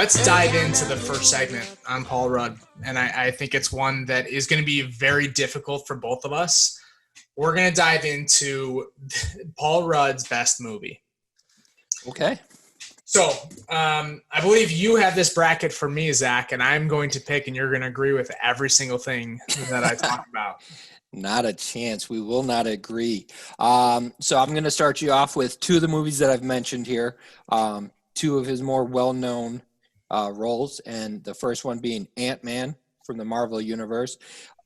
let's dive into the first segment on Paul Rudd. And I think it's one that is going to be very difficult for both of us. We're going to dive into Paul Rudd's best movie. Okay. So I believe you have this bracket for me, Zach, and I'm going to pick, and you're going to agree with every single thing that I talk about. Not a chance. We will not agree. So I'm going to start you off with two of the movies that I've mentioned here, two of his more well-known roles, and the first one being Ant-Man from the Marvel Universe,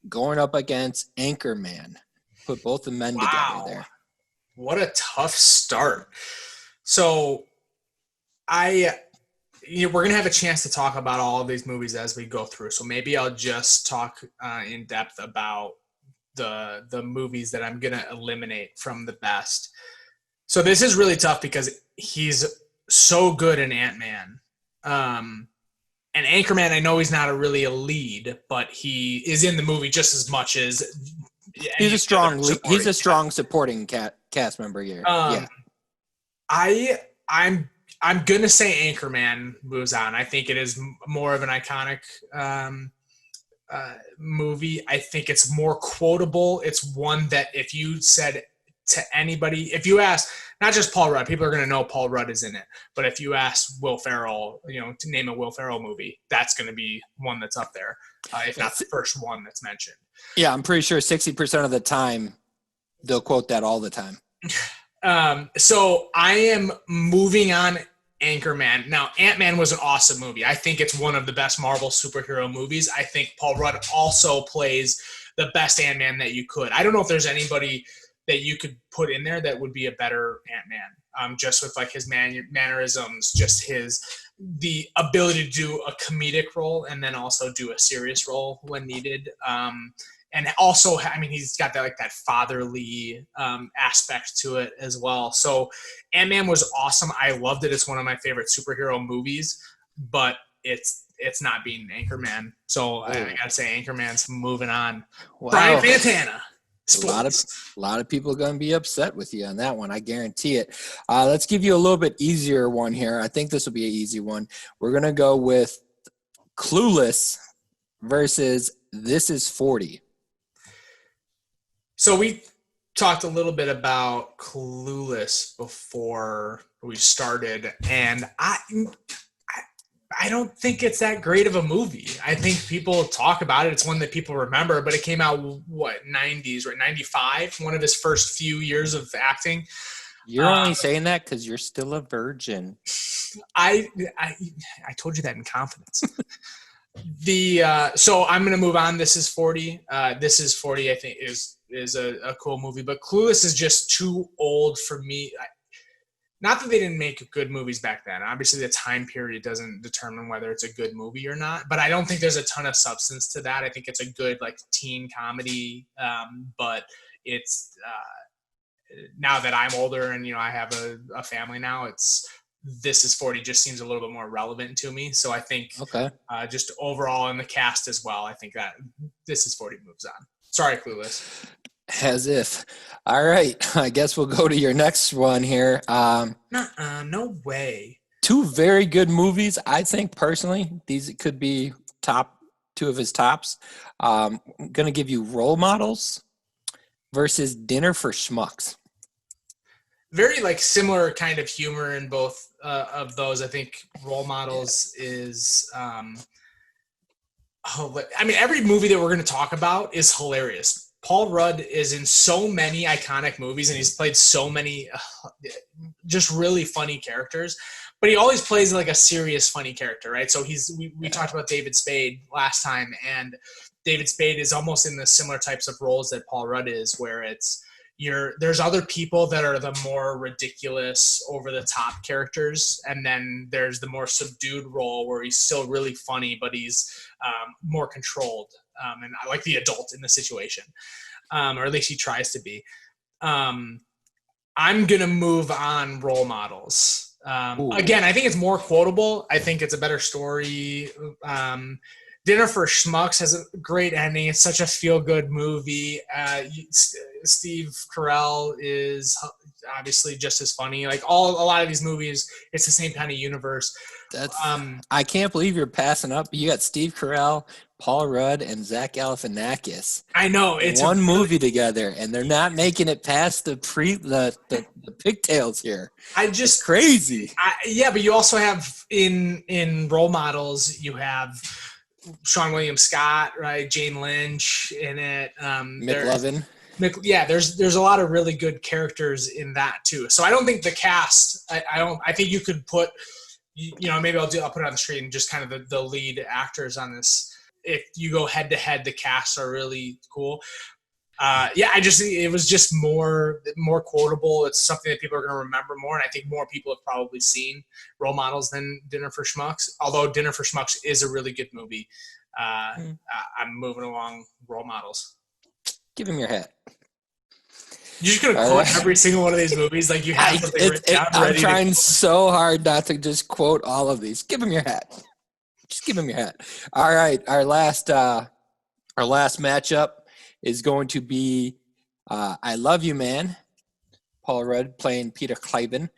going up against Anchorman. Put both the men together there. What a tough start. So we're going to have a chance to talk about all of these movies as we go through. So maybe I'll just talk in depth about the movies that I'm going to eliminate from the best. So this is really tough because he's so good in Ant-Man. And Anchorman, I know he's not really a lead, but he is in the movie just as much as he's a strong supporting cast member here. I'm going to say Anchorman moves on. I think it is more of an iconic movie. I think it's more quotable. It's one that if you said to anybody, if you ask, not just Paul Rudd, people are going to know Paul Rudd is in it. But if you ask Will Ferrell, to name a Will Ferrell movie, that's going to be one that's up there, if not the first one that's mentioned. Yeah, I'm pretty sure 60% of the time they'll quote that all the time. So I am moving on Anchorman. Now, Ant-Man was an awesome movie. I think it's one of the best Marvel superhero movies. I think Paul Rudd also plays the best Ant-Man that you could. I don't know if there's anybody that you could put in there that would be a better Ant-Man, just with like his mannerisms, just the ability to do a comedic role and then also do a serious role when needed. And also, I mean, he's got that fatherly aspect to it as well. So Ant-Man was awesome. I loved it. It's one of my favorite superhero movies, but it's not being Anchorman. So I got to say Anchorman's moving on. Wow. Brian Fantana. A lot of people are going to be upset with you on that one. I guarantee it. Let's give you a little bit easier one here. I think this will be an easy one. We're going to go with Clueless versus This Is 40. So we talked a little bit about Clueless before we started, and I don't think it's that great of a movie. I think people talk about it. It's one that people remember, but it came out, 90s, right? 95, one of his first few years of acting. You're only saying that because you're still a virgin. I told you that in confidence. So I'm going to move on. This is 40. This is 40, I think, is a cool movie, but Clueless is just too old for me. Not that they didn't make good movies back then. Obviously, the time period doesn't determine whether it's a good movie or not, but I don't think there's a ton of substance to that. I think it's a good teen comedy, but it's now that I'm older and I have a family now, This Is 40 just seems a little bit more relevant to me. So I think just overall in the cast as well, I think that This Is 40 moves on. Sorry, Clueless. As if. All right. I guess we'll go to your next one here. No way. Two very good movies. I think personally, these could be two of his tops. I'm going to give you Role Models versus Dinner for Schmucks. Very similar kind of humor in both of those. I think Role Models is every movie that we're going to talk about is hilarious. Paul Rudd is in so many iconic movies, and he's played so many just really funny characters. But he always plays a serious, funny character, right? So we talked about David Spade last time, and David Spade is almost in the similar types of roles that Paul Rudd is, where there's other people that are the more ridiculous, over-the-top characters, and then there's the more subdued role where he's still really funny, but he's more controlled. And I like the adult in the situation, or at least he tries to be. I'm going to move on Role Models. Again, I think it's more quotable. I think it's a better story. Dinner for Schmucks has a great ending. It's such a feel-good movie. Steve Carell is obviously just as funny. Like a lot of these movies, it's the same kind of universe. I can't believe you're passing up. You got Steve Carell, Paul Rudd, and Zach Galifianakis. I know it's one movie together, and they're not making it past the pigtails here. It's crazy. Yeah, but you also have in role models, you have Sean William Scott, right? Jane Lynch in it. McLovin. Yeah, there's a lot of really good characters in that too. So I don't think the cast. I think you could put. Maybe I'll put it on the screen, just kind of the lead actors on this. If you go head to head, the casts are really cool. It was just more quotable. It's something that people are going to remember more, and I think more people have probably seen Role Models than Dinner for Schmucks. Although Dinner for Schmucks is a really good movie. I'm moving along Role Models. Give him your hat. You're just gonna quote every single one of these movies like you have something written down. I'm trying so hard not to just quote all of these. Give him your hat. Just give him your hat. All right, our last matchup is going to be I Love You Man, Paul Rudd playing Peter Kleiben,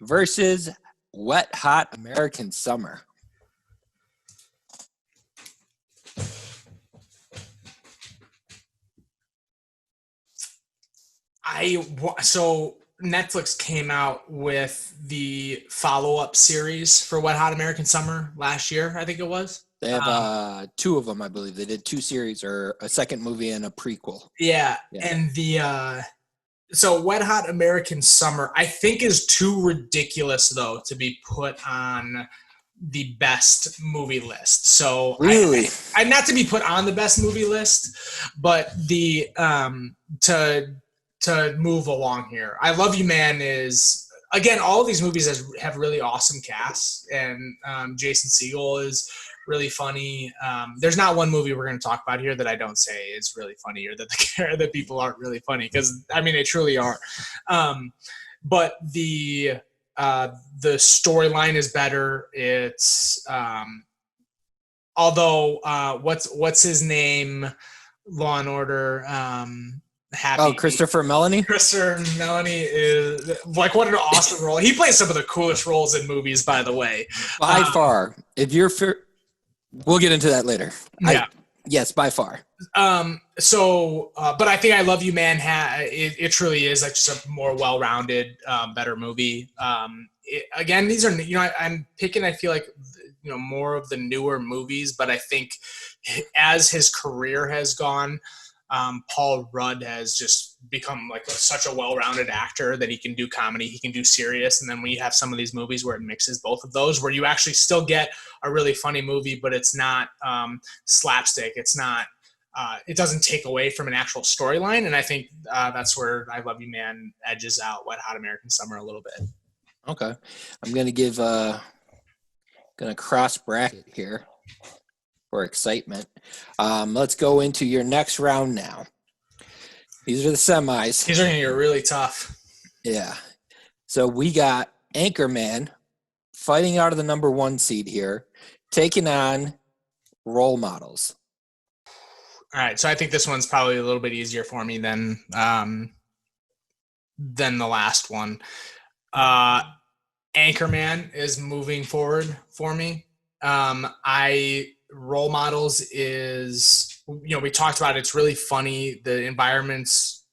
versus Wet Hot American Summer. So Netflix came out with the follow-up series for Wet Hot American Summer last year, I think it was. They have two of them, I believe. They did two series, or a second movie and a prequel. Yeah. And so Wet Hot American Summer, I think, is too ridiculous though to be put on the best movie list. So really, I not to be put on the best movie list, but to move along here. I Love You Man is, again, all of these movies have really awesome casts, and Jason Segel is really funny. There's not one movie we're going to talk about here that I don't say is really funny, or that the people aren't really funny, because I mean they truly are. But the storyline is better. It's although what's his name, Law and Order. Happy. Oh, Christopher Meloni? Christopher Meloni is like, what an awesome role. He plays some of the coolest roles in movies, by the way. By far. If you're we'll get into that later. Yeah. Yes, by far. But I think I Love You Man it truly is like just a more well-rounded, better movie. Again, these are, I'm picking, I feel like, more of the newer movies, but I think as his career has gone, Paul Rudd has just become like such a well-rounded actor that he can do comedy, he can do serious, and then when you have some of these movies where it mixes both of those, where you actually still get a really funny movie, but it's not slapstick, it's not, it doesn't take away from an actual storyline, and I think that's where I Love You Man edges out Wet Hot American Summer a little bit. Okay, I'm gonna cross bracket here for excitement. Let's go into your next round now. These are the semis. These are going to get really tough. Yeah. So we got Anchorman fighting out of the number 1 seed here, taking on Role Models. All right. So I think this one's probably a little bit easier for me than the last one. Anchorman is moving forward for me. Role Models is, we talked about it, it's really funny. The environment's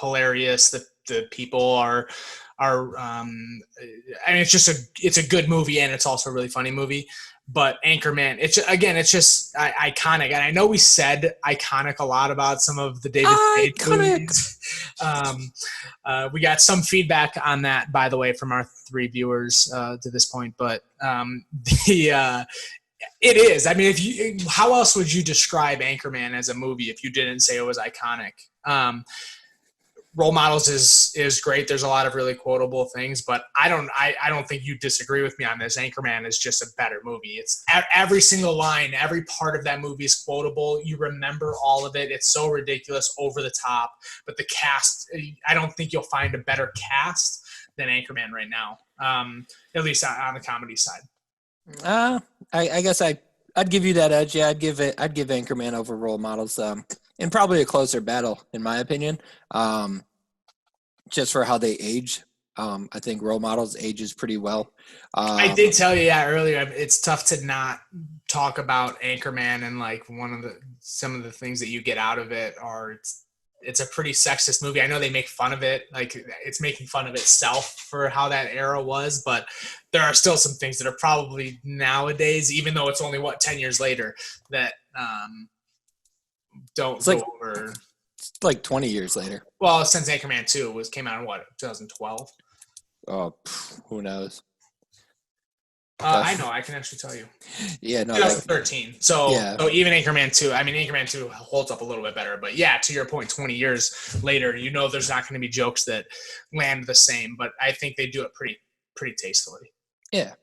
hilarious. The people are I mean, it's a good movie, and it's also a really funny movie. But Anchorman, it's just iconic. And I know we said iconic a lot about some of the David Spade movies. We got some feedback on that, by the way, from our 3 viewers to this point. But it is. I mean, how else would you describe Anchorman as a movie if you didn't say it was iconic? Role Models is great. There's a lot of really quotable things, but I don't think you disagree with me on this. Anchorman is just a better movie. It's every single line, every part of that movie is quotable. You remember all of it. It's so ridiculous, over the top. But the cast, I don't think you'll find a better cast than Anchorman right now, at least on the comedy side. I guess I I'd give you that edge. Yeah, I'd give Anchorman over Role Models. And probably a closer battle, in my opinion. Just for how they age. I think Role Models ages pretty well. I did tell you, earlier. It's tough to not talk about Anchorman, and like some of the things that you get out of it are it's a pretty sexist movie. I know they make fun of it, like it's making fun of itself for how that era was, but there are still some things that are probably nowadays, even though it's only 10 years later, that don't go over. It's like 20 years later. Well, since Anchorman 2 came out in 2012. Oh, who knows? I know. I can actually tell you. Yeah, no. 2013. So even Anchorman 2. I mean, Anchorman 2 holds up a little bit better. But yeah, to your point, 20 years later, there's not going to be jokes that land the same. But I think they do it pretty tastefully. Yeah,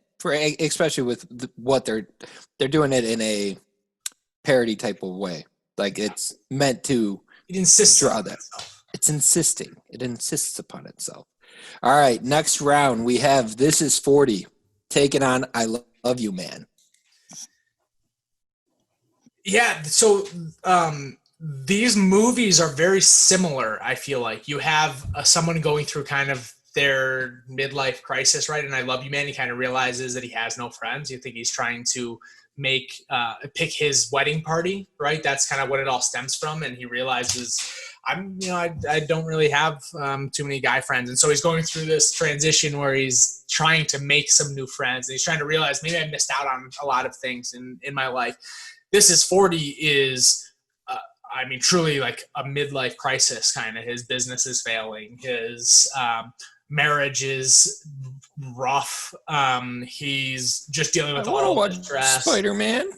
especially with what they're doing it in a parody type of way. Like it's meant to draw that. It's insisting. It insists upon itself. All right, next round we have This Is 40 taking on I Love You Man. Yeah, so these movies are very similar, I feel like. You have someone going through kind of their midlife crisis, right? And I Love You Man, he kind of realizes that he has no friends. You think he's trying to pick his wedding party, right? That's kind of what it all stems from. And he realizes I don't really have too many guy friends. And so he's going through this transition where he's trying to make some new friends. And he's trying to realize maybe I missed out on a lot of things in my life. This Is 40 is, truly like a midlife crisis kind of. His business is failing. His marriage is rough. He's just dealing with all the stress. Spider-Man.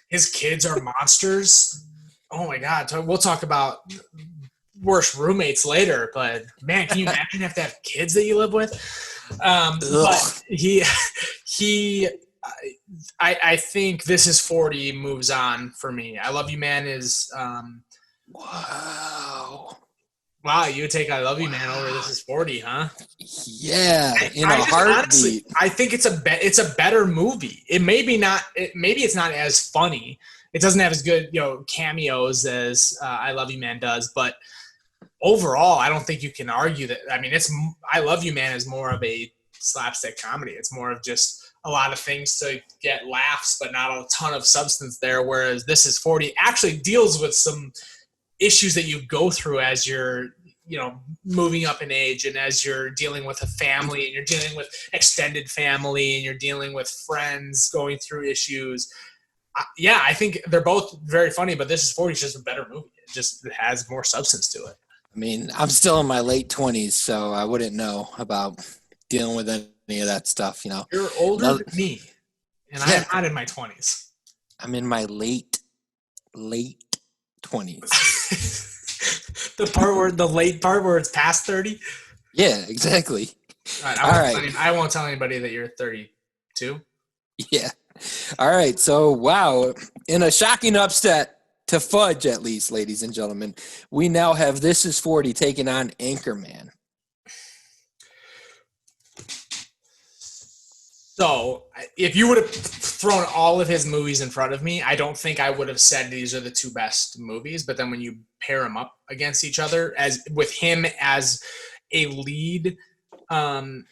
His kids are monsters. Oh my God. We'll talk about worst roommates later, but man, can you imagine have to have kids that you live with? But I think This Is 40 moves on for me. I Love You Man is, Wow, you would take I Love You Man over This Is 40, huh? Yeah, in a heartbeat. Honestly, I think it's a better movie. Maybe it's not as funny. It doesn't have as good, cameos as I Love You Man does, but overall, I don't think you can argue that. I mean, I Love You Man is more of a slapstick comedy. It's more of just a lot of things to get laughs, but not a ton of substance there. Whereas This Is 40 actually deals with some issues that you go through as you're moving up in age, and as you're dealing with a family, and you're dealing with extended family, and you're dealing with friends going through issues. I think they're both very funny, but This Is 40 is just a better movie. It has more substance to it. I mean, I'm still in my late 20s, so I wouldn't know about dealing with any of that stuff, You're older than me, and I'm not in my 20s. I'm in my late 20s. The late part where it's past 30? Yeah, exactly. All right. I won't tell anybody that you're 32. Yeah. All right. So, wow. In a shocking upset to Fudge, at least, ladies and gentlemen, we now have This Is 40 taking on Anchorman. So, if you would have thrown all of his movies in front of me, I don't think I would have said these are the two best movies. But then when you pair them up against each other, as with him as a lead, and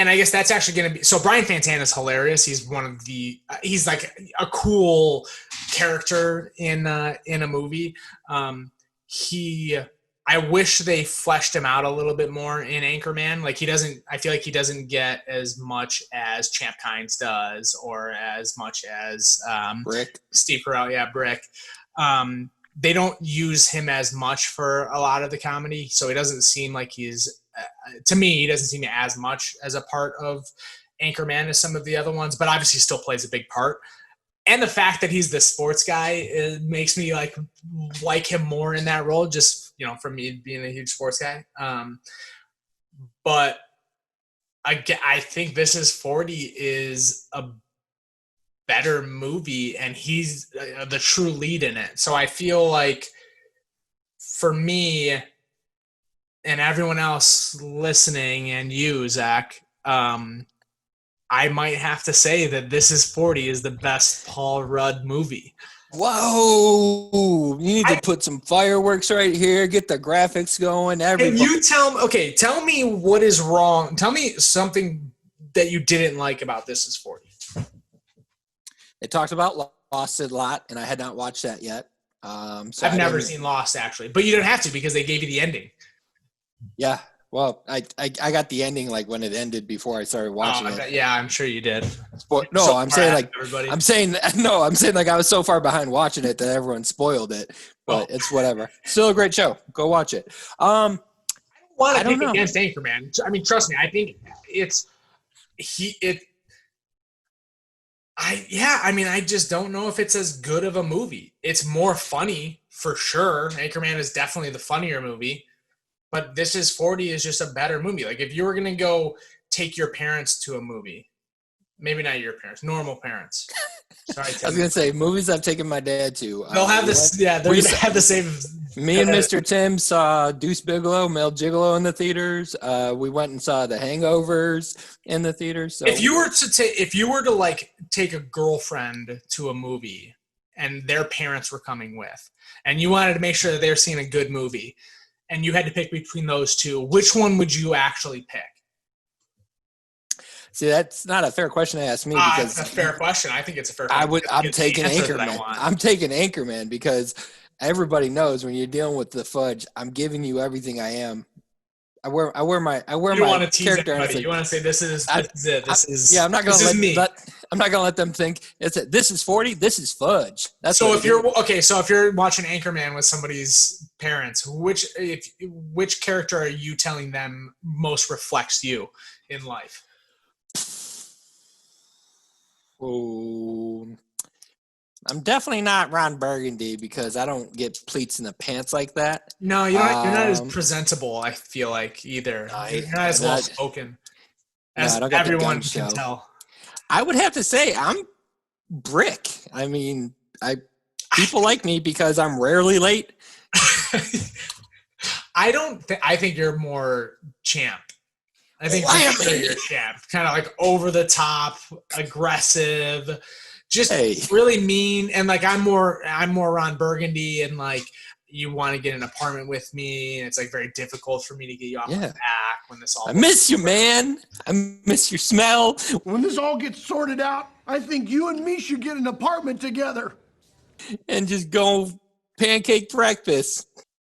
I guess that's actually going to be – so Brian Fantana is hilarious. He's he's like a cool character in a movie. I wish they fleshed him out a little bit more in Anchorman. Like I feel like he doesn't get as much as Champ Kynes does, or as much as Brick. Steve Carell. Yeah, Brick. They don't use him as much for a lot of the comedy. So it doesn't seem like to me, he doesn't seem as much as a part of Anchorman as some of the other ones, but obviously still plays a big part. And the fact that he's the sports guy, it makes me like him more in that role, just, from me being a huge sports guy. But I think This Is 40 is a better movie, and he's the true lead in it. So I feel like for me and everyone else listening, and you, Zach, I might have to say that This Is 40 is the best Paul Rudd movie. Whoa! You need to put some fireworks right here. Get the graphics going. Can you tell me what is wrong? Tell me something that you didn't like about This Is 40. It talked about Lost a lot, and I had not watched that yet. So I've never seen Lost, actually. But you don't have to because they gave you the ending. Yeah. Well, I got the ending like when it ended before I started watching it. Yeah, I'm sure you did. No, I'm saying like everybody. I'm saying like I was so far behind watching it that everyone spoiled it. But it's whatever. Still a great show. Go watch it. I don't pick against Anchorman. I mean, trust me. I think I just don't know if it's as good of a movie. It's more funny for sure. Anchorman is definitely the funnier movie. But This Is 40 is just a better movie. Like, if you were going to go take your parents to a movie, maybe not your parents, normal parents. Sorry, I was going to say, movies I've taken my dad to. They'll have this, they're going to have the same. Me and Mr. Tim saw Deuce Bigelow, Mel Gigolo in the theaters. We went and saw The Hangovers in the theaters. So. If you were to like take a girlfriend to a movie and their parents were coming with, and you wanted to make sure that they're seeing a good movie, and you had to pick between those two, which one would you actually pick? See, that's not a fair question to ask me because it's a fair question. I think it's a fair question. I'm taking Anchorman. I'm taking Anchorman because everybody knows when you're dealing with the Fudge, I'm giving you everything I am. I wear my character. You want to say this is it. I'm not gonna let them think this is 40. This is Fudge. That's so if you're watching Anchorman with somebody's parents, which character are you telling them most reflects you in life? Oh, I'm definitely not Ron Burgundy because I don't get pleats in the pants like that. No, you're not as presentable, I feel like, either. You're not as well spoken as everyone can tell. I would have to say I'm Brick. I mean, people like me because I'm rarely late. I think you're more Champ. I think you're Champ. Kind of like over the top, aggressive. Just really mean, and like I'm more Ron Burgundy, and like you want to get an apartment with me, and it's like very difficult for me to get you off my back when this all. I miss you, man. I miss your smell. When this all gets sorted out, I think you and me should get an apartment together, and just go pancake breakfast.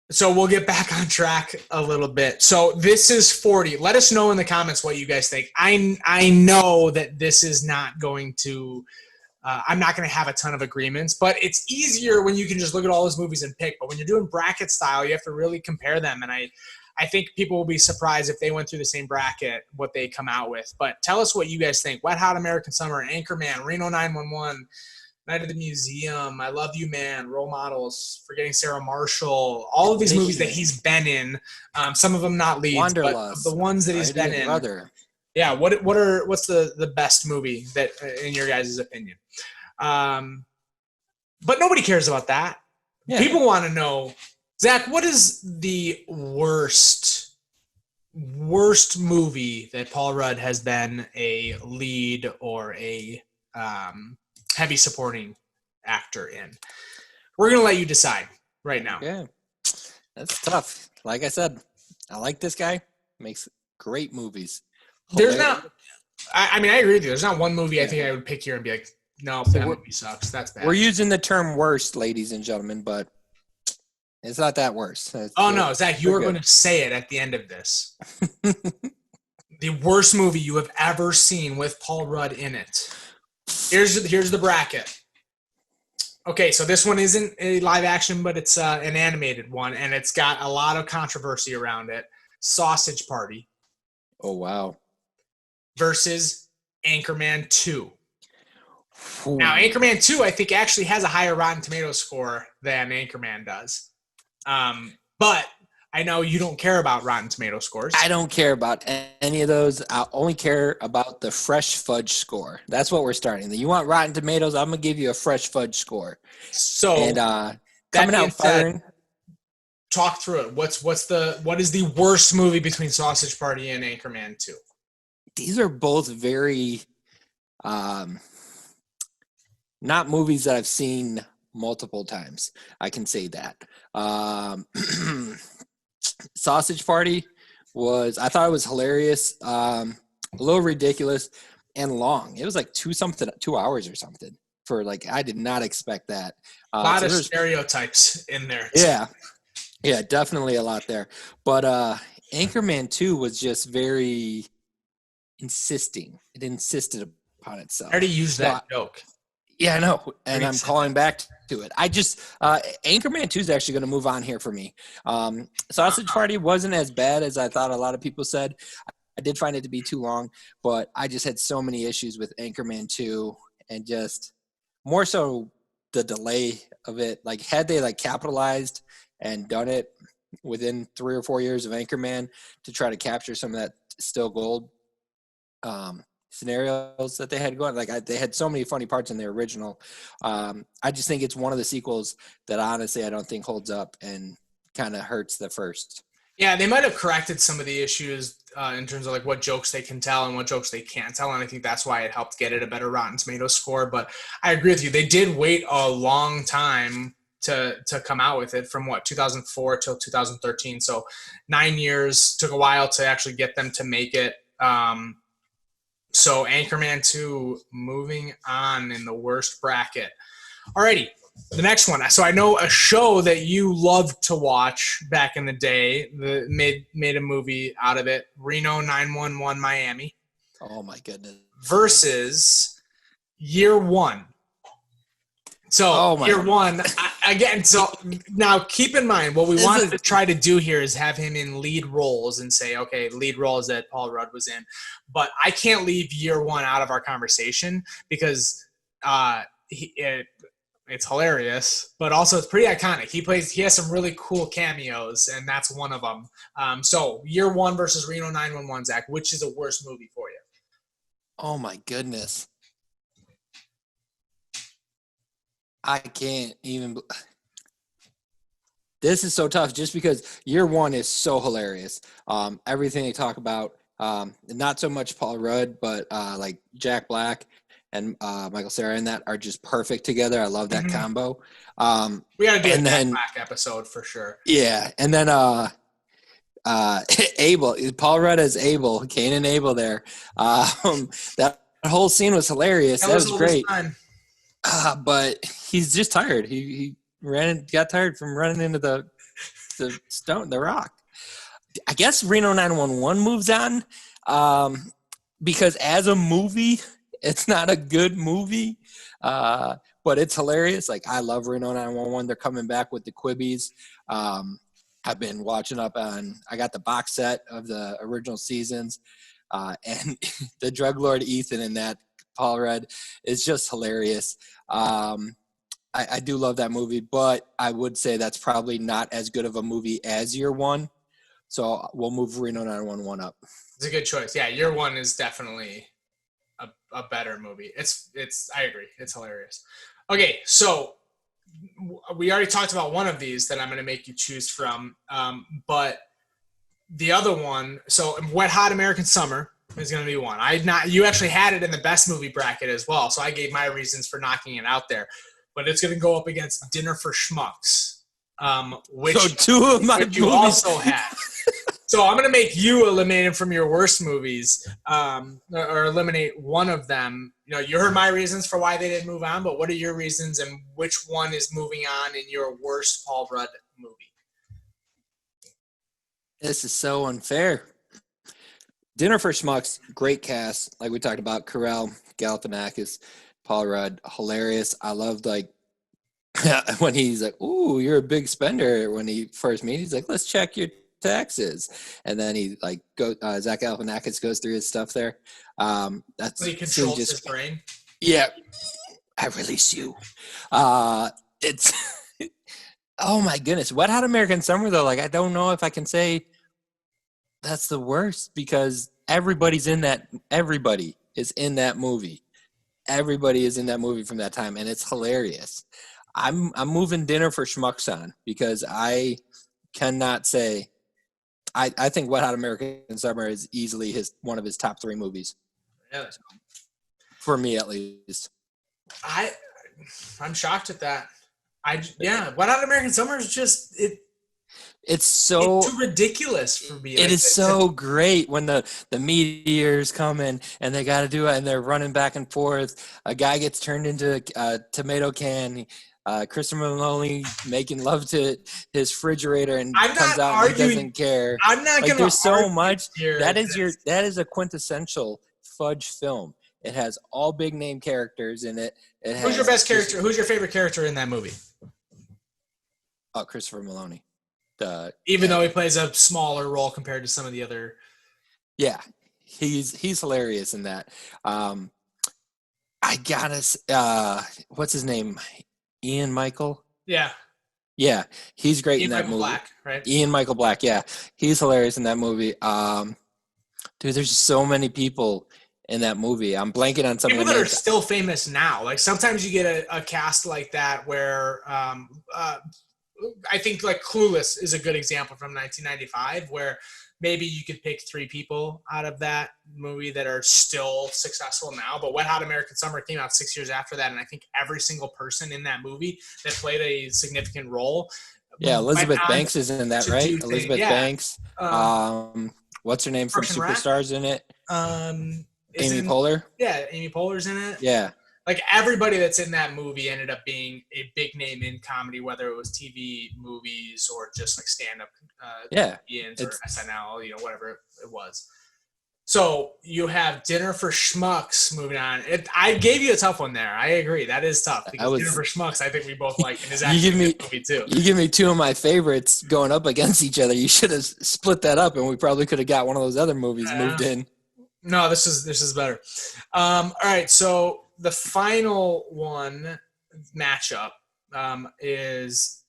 So we'll get back on track a little bit. So This Is 40. Let us know in the comments what you guys think. I know that this is not going to. I'm not going to have a ton of agreements, but it's easier when you can just look at all those movies and pick. But when you're doing bracket style, you have to really compare them. And I think people will be surprised if they went through the same bracket, what they come out with. But tell us what you guys think. Wet Hot American Summer, Anchorman, Reno 911, Night of the Museum, I Love You Man, Role Models, Forgetting Sarah Marshall, all of these movies that he's been in. Some of them not leads, but the ones that he's been in. Yeah, what's the best movie that in your guys' opinion? But nobody cares about that. Yeah. People want to know, Zach, what is the worst movie that Paul Rudd has been a lead or a heavy supporting actor in? We're gonna let you decide right now. Yeah, that's tough. Like I said, I like this guy. Makes great movies. There's not. I mean, I agree with you. There's not one movie I think I would pick here and be like, no, that movie sucks. That's bad. We're using the term worst, ladies and gentlemen, but it's not that worse. No, Zach, you are going to say it at the end of this. The worst movie you have ever seen with Paul Rudd in it. Here's the bracket. Okay, so this one isn't a live action, but it's an animated one, and it's got a lot of controversy around it. Sausage Party. Oh, wow. Versus Anchorman 2. Ooh. Now, Anchorman 2, I think, actually has a higher Rotten Tomatoes score than Anchorman does. But I know you don't care about Rotten Tomato scores. I don't care about any of those. I only care about the Fresh Fudge score. That's what we're starting. You want Rotten Tomatoes? I'm going to give you a Fresh Fudge score. So, and coming out firing. Talk through it. What is the worst movie between Sausage Party and Anchorman 2? These are both very Not movies that I've seen multiple times. I can say that. Sausage Party I thought it was hilarious, a little ridiculous and long. It was like 2 hours or something I did not expect that. A lot of stereotypes in there. Yeah. Yeah, definitely a lot there. But Anchorman 2 was just very insisting. It insisted upon itself. I already used that joke. Yeah, I know. And I'm calling back to it. I just Anchorman 2 is actually going to move on here for me. Sausage Party wasn't as bad as I thought a lot of people said. I did find it to be too long, but I just had so many issues with Anchorman 2 and just more so the delay of it. Like had they capitalized and done it within 3 or 4 years of Anchorman to try to capture some of that still gold scenarios that they had going. They had so many funny parts in the original. I just think it's one of the sequels that honestly I don't think holds up and kind of hurts the first. Yeah, they might have corrected some of the issues in terms of what jokes they can tell and what jokes they can't tell, and I think that's why it helped get it a better Rotten Tomatoes score. But I agree with you. They did wait a long time to come out with it from 2004 till 2013. So 9 years, took a while to actually get them to make it. So Anchorman 2 moving on in the worst bracket. Alrighty, the next one. So I know a show that you loved to watch back in the day, made a movie out of it, Reno 911 Miami. Oh my versus Year One. So Year One, again, so now keep in mind what we wanted to try to do here is have him in lead roles and say, okay, lead roles that Paul Rudd was in. But I can't leave Year One out of our conversation because it's hilarious, but also it's pretty iconic. He has some really cool cameos, and that's one of them. So Year One versus Reno 911, Zach, which is a worse movie for you? Oh my goodness. I can't even. This is so tough just because Year One is so hilarious. Everything they talk about, not so much Paul Rudd, but Jack Black and Michael Cera in that are just perfect together. I love that combo. We got to do a Jack Black episode for sure. Yeah. And then Abel, Paul Rudd as Abel, Cain and Abel there. That whole scene was hilarious. That was great. But he's just tired. He got tired from running into the rock. I guess Reno 911 moves on because as a movie, it's not a good movie, but it's hilarious. I love Reno 911. They're coming back with the Quibbies. I've been watching up on. I got the box set of the original seasons, and the drug lord Ethan in that. Paul Rudd is just hilarious. I do love that movie, but I would say that's probably not as good of a movie as Year One. So we'll move Reno 911 up. It's a good choice. Yeah, Year One is definitely a better movie. I agree. It's hilarious. Okay, so we already talked about one of these that I'm going to make you choose from, but the other one, so Wet Hot American Summer is going to be one. You actually had it in the best movie bracket as well, so I gave my reasons for knocking it out there. But it's going to go up against Dinner for Schmucks, which two of my you also had. So I'm going to make you eliminate him from your worst movies, or eliminate one of them. You heard my reasons for why they didn't move on, but what are your reasons, and which one is moving on in your worst Paul Rudd movie? This is so unfair. Dinner for Schmucks, great cast. Like we talked about, Carell, Galifianakis, Paul Rudd, hilarious. I loved when he's like, "Ooh, you're a big spender." When he first meets, he's like, "Let's check your taxes," and then he Zach Galifianakis goes through his stuff there. That's so he controls his brain. Yeah, I release you. It's oh my goodness. Wet Hot American Summer though, I don't know if I can say that's the worst because everybody is in that movie. Everybody is in that movie from that time, and it's hilarious. I'm moving Dinner for Schmucks on because I cannot say I think Wet Hot American Summer is easily one of his top 3 movies. Really? for me at least. I'm shocked at that. Wet Hot American Summer is just It's too ridiculous for me. It is so great when the meteors come in and they got to do it and they're running back and forth. A guy gets turned into a tomato can. Christopher Meloni making love to his refrigerator and comes out and doesn't care. I'm not going to. There's so much. That is a quintessential Fudge film. It has all big name characters in it. Who's your best character? Who's your favorite character in that movie? Christopher Meloni. Even though he plays a smaller role compared to some of the other. Yeah, he's hilarious in that. I gotta. What's his name? Ian Michael. Yeah, he's great in that movie. Black, right? Ian Michael Black. Yeah, he's hilarious in that movie. Dude, there's so many people in that movie. I'm blanking on some people that are still famous now. Like sometimes you get a cast like that where I think like Clueless is a good example from 1995 where maybe you could pick 3 people out of that movie that are still successful now. But Wet Hot American Summer came out 6 years after that, and I think every single person in that movie that played a significant role. Yeah, Elizabeth Banks is in that, right? Elizabeth Banks. What's her name from Superstars in it? Amy Poehler. Yeah, Amy Poehler's in it. Yeah. Like everybody that's in that movie ended up being a big name in comedy, whether it was TV, movies, or just like stand-up comedians or SNL, whatever it was. So you have Dinner for Schmucks moving on. I gave you a tough one there. I agree. That is tough because Dinner for Schmucks, I think we both like. And is actually a good movie too. You give me 2 of my favorites going up against each other. You should have split that up, and we probably could have got one of those other movies moved in. No, this is better. All right, so the final one matchup is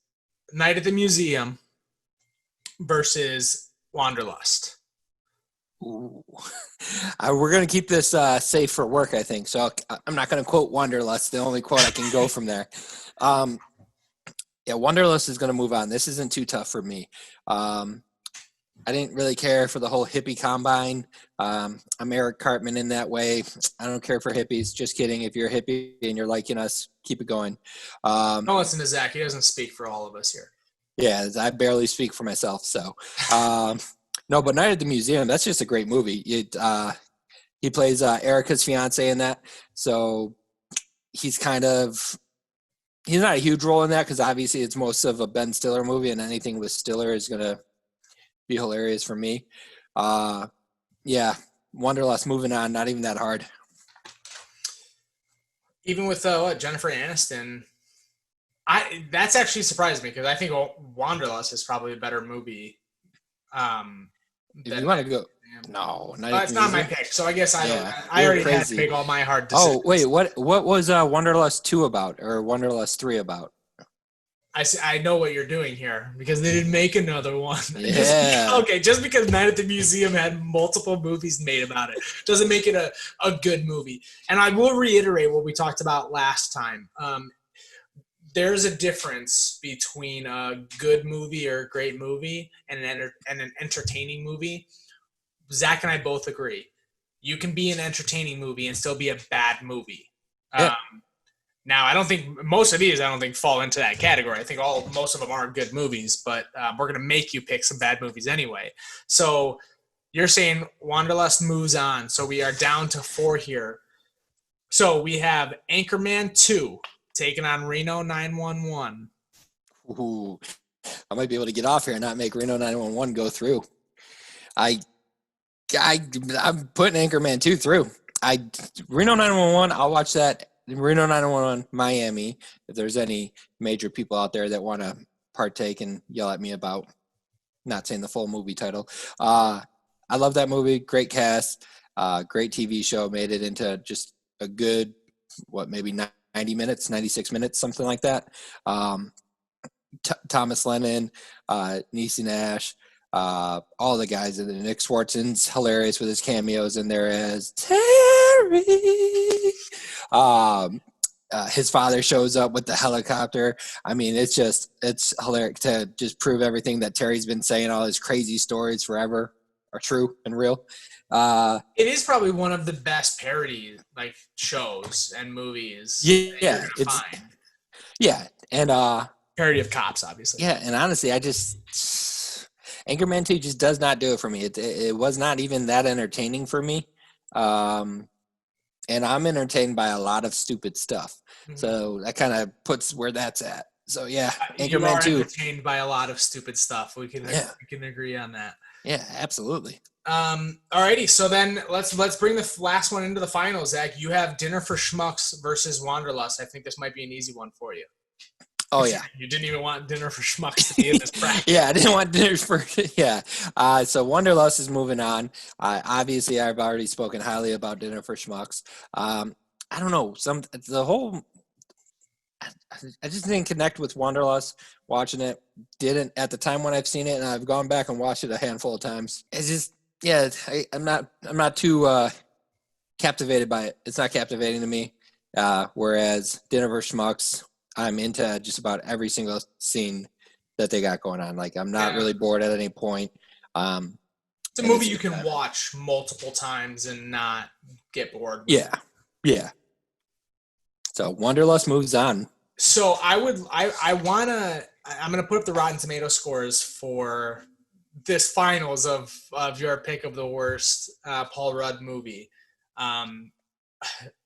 Night at the Museum versus Wanderlust. Ooh. We're going to keep this safe for work, I think. So I'm not going to quote Wanderlust, the only quote I can go from there. Wanderlust is going to move on. This isn't too tough for me. I didn't really care for the whole hippie combine. I'm Eric Cartman in that way. I don't care for hippies. Just kidding. If you're a hippie and you're liking us, keep it going. Don't listen to Zach. He doesn't speak for all of us here. Yeah, I barely speak for myself. So, no, but Night at the Museum, that's just a great movie. He plays Erica's fiance in that. So he's not a huge role in that because obviously it's most of a Ben Stiller movie, and anything with Stiller is going to be hilarious for me. Wanderlust moving on, not even that hard. Even with Jennifer Aniston, that's actually surprised me because I think Wanderlust is probably a better movie. If you want to go, no, it's not my pick. So I guess I already had to pick all my hard decisions. Oh wait, what was Wanderlust 2 about or Wanderlust 3 about? I know what you're doing here because they didn't make another one. Yeah. Just because Night at the Museum had multiple movies made about it doesn't make it a good movie. And I will reiterate what we talked about last time. There's a difference between a good movie or a great movie and an entertaining movie. Zach and I both agree. You can be an entertaining movie and still be a bad movie. Yeah. Now, I don't think most of these fall into that category. I think most of them are good movies, but we're going to make you pick some bad movies anyway. So you're saying Wanderlust moves on. So we are down to 4 here. So we have Anchorman 2 taking on Reno 911. Ooh, I might be able to get off here and not make Reno 911 go through. I'm putting Anchorman 2 through. Reno 911, I'll watch that. Reno 911 Miami, if there's any major people out there that want to partake and yell at me about not saying the full movie title. I love that movie. Great cast, great TV show, made it into just a good, maybe 90 minutes, 96 minutes, something like that. Thomas Lennon, Niecy Nash, all the guys in it. Nick Swartzen's hilarious with his cameos in there as Terry. His father shows up with the helicopter. I mean, it's hilarious to just prove everything that Terry's been saying, all his crazy stories forever. are true and real. It is probably one of the best parody like shows and movies. Yeah, it's find. yeah, and Parody of Cops, obviously. yeah, and honestly, Anchorman 2 just does not do it for me. It was not even that entertaining for me. And I'm entertained by a lot of stupid stuff. Mhm. So that kind of puts where that's at. So yeah, You Anchorman are 2. entertained by a lot of stupid stuff. We can agree on that. Yeah, absolutely. Alrighty, so then let's bring the last one into the finals, Zach. You have Dinner for Schmucks versus Wanderlust. I think this might be an easy one for you. Oh yeah. You didn't even want Dinner for Schmucks to be in this bracket. Yeah, I didn't want Dinner for yeah. So Wanderlust is moving on. Obviously, I've already spoken highly about Dinner for Schmucks. I don't know. I just didn't connect with Wanderlust. Watching it, didn't at the time when I've seen it, and I've gone back and watched it a handful of times. It's just I'm not too captivated by it. It's not captivating to me. Whereas Dinner for Schmucks, I'm into just about every single scene that they got going on. Like I'm not really bored at any point. It's a movie you can watch multiple times and not get bored. Yeah. So Wanderlust moves on. So I'm gonna put up the Rotten Tomato scores for this finals of your pick of the worst Paul Rudd movie.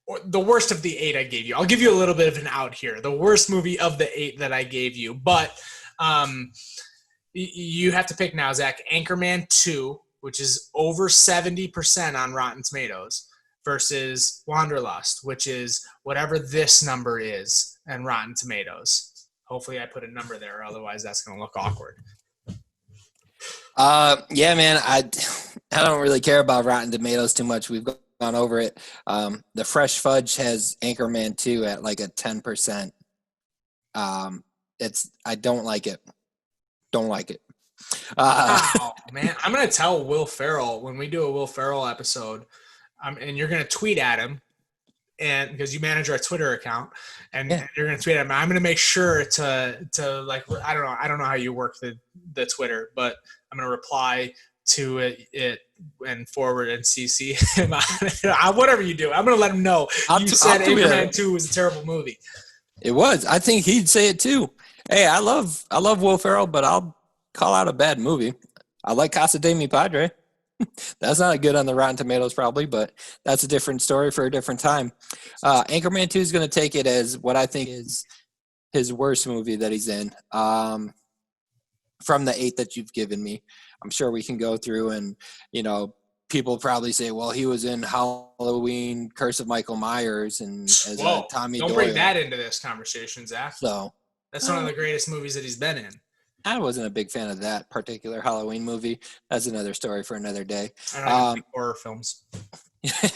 Or the worst of the 8 I gave you. I'll give you a little bit of an out here. The worst movie of the 8 that I gave you. But you have to pick now, Zach. Anchorman 2, which is over 70% on Rotten Tomatoes, versus Wanderlust, which is whatever this number is on Rotten Tomatoes. Hopefully I put a number there, otherwise that's going to look awkward. Yeah, man, I don't really care about Rotten Tomatoes too much. We've gone over it. The Fresh Fudge has Anchorman 2 at like a 10%. I don't like it. Don't like it. Wow, man. I'm going to tell Will Ferrell when we do a Will Ferrell episode, and you're going to tweet at him, and because you manage our Twitter account, and you're going to tweet at him. I'm going to make sure to like, I don't know how you work the Twitter, but I'm going to reply to it and forward and CC him on it. Whatever you do, I'm going to let him know you said Anchorman 2 was a terrible movie. It was. I think he'd say it too. Hey, I love Will Ferrell, but I'll call out a bad movie. I like Casa de Mi Padre. That's not good on the Rotten Tomatoes probably, but that's a different story for a different time. Anchorman 2 is going to take it as what I think is his worst movie that he's in. From the 8 that you've given me, I'm sure we can go through and, people probably say, well, he was in Halloween, Curse of Michael Myers, and as Tommy Doyle. Don't bring that into this conversation, Zach. So that's one of the greatest movies that he's been in. I wasn't a big fan of that particular Halloween movie. That's another story for another day. I don't like horror films.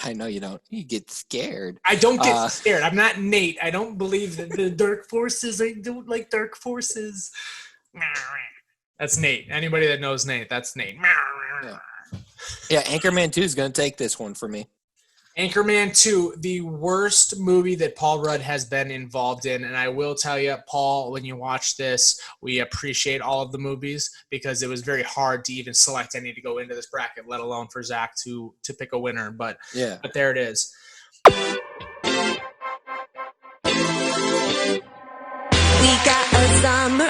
I know you don't. You get scared. I don't get scared. I'm not Nate. I don't believe that the dark forces. I don't like dark forces. That's Nate. Anybody that knows Nate, that's Nate. Yeah, Anchorman 2 is going to take this one for me. Anchorman 2, the worst movie that Paul Rudd has been involved in. And I will tell you, Paul, when you watch this, we appreciate all of the movies because it was very hard to even select any to go into this bracket, let alone for Zach to pick a winner. But there it is. We got a summer